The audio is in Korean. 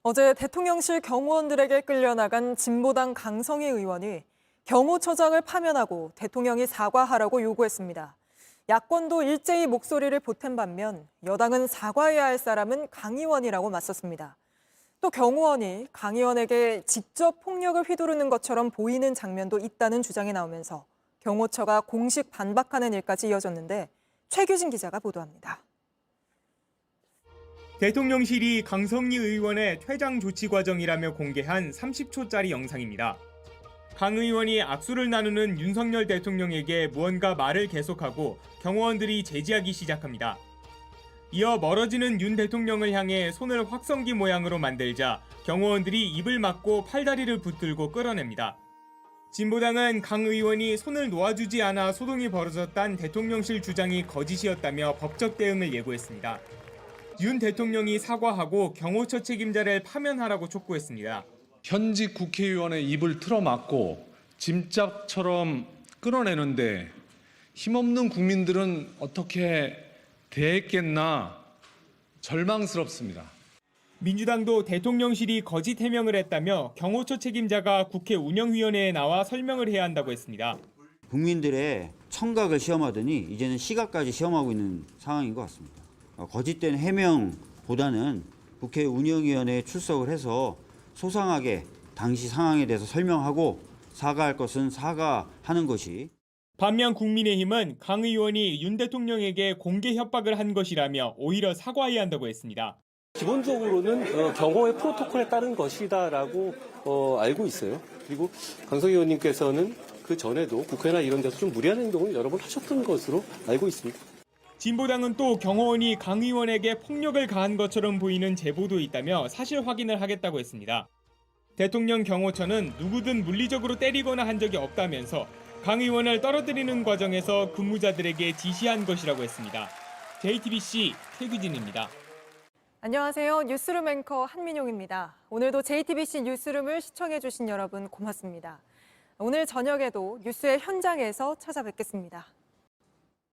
어제 대통령실 경호원들에게 끌려나간 진보당 강성희 의원이 경호처장을 파면하고 대통령이 사과하라고 요구했습니다. 야권도 일제히 목소리를 보탠 반면 여당은 사과해야 할 사람은 강 의원이라고 맞섰습니다. 또 경호원이 강 의원에게 직접 폭력을 휘두르는 것처럼 보이는 장면도 있다는 주장이 나오면서 경호처가 공식 반박하는 일까지 이어졌는데 최규진 기자가 보도합니다. 대통령실이 강성희 의원의 퇴장 조치 과정이라며 공개한 30초짜리 영상입니다. 강 의원이 악수를 나누는 윤석열 대통령에게 무언가 말을 계속하고 경호원들이 제지하기 시작합니다. 이어 멀어지는 윤 대통령을 향해 손을 확성기 모양으로 만들자 경호원들이 입을 막고 팔다리를 붙들고 끌어냅니다. 진보당은 강 의원이 손을 놓아주지 않아 소동이 벌어졌다는 대통령실 주장이 거짓이었다며 법적 대응을 예고했습니다. 윤 대통령이 사과하고 경호처 책임자를 파면하라고 촉구했습니다. 현직 국회의원의 입을 틀어막고 짐짝처럼 끌어내는데 힘없는 국민들은 어떻게 대했겠나 절망스럽습니다. 민주당도 대통령실이 거짓 해명을 했다며 경호처 책임자가 국회 운영위원회에 나와 설명을 해야 한다고 했습니다. 국민들의 청각을 시험하더니 이제는 시각까지 시험하고 있는 상황인 것 같습니다. 거짓된 해명보다는 국회 운영위원회에 출석을 해서 소상하게 당시 상황에 대해서 설명하고 사과할 것은 사과하는 것이. 반면 국민의힘은 강 의원이 윤 대통령에게 공개 협박을 한 것이라며 오히려 사과해야 한다고 했습니다. 기본적으로는 경호의 프로토콜에 따른 것이다라고 알고 있어요. 그리고 강성희 의원님께서는 그 전에도 국회나 이런 데서 좀 무리한 행동을 여러 번 하셨던 것으로 알고 있습니다. 진보당은 또 경호원이 강 의원에게 폭력을 가한 것처럼 보이는 제보도 있다며 사실 확인을 하겠다고 했습니다. 대통령 경호처는 누구든 물리적으로 때리거나 한 적이 없다면서 강 의원을 떨어뜨리는 과정에서 근무자들에게 지시한 것이라고 했습니다. JTBC 최규진입니다. 안녕하세요. 뉴스룸 앵커 한민용입니다. 오늘도 JTBC 뉴스룸을 시청해주신 여러분 고맙습니다. 오늘 저녁에도 뉴스의 현장에서 찾아뵙겠습니다.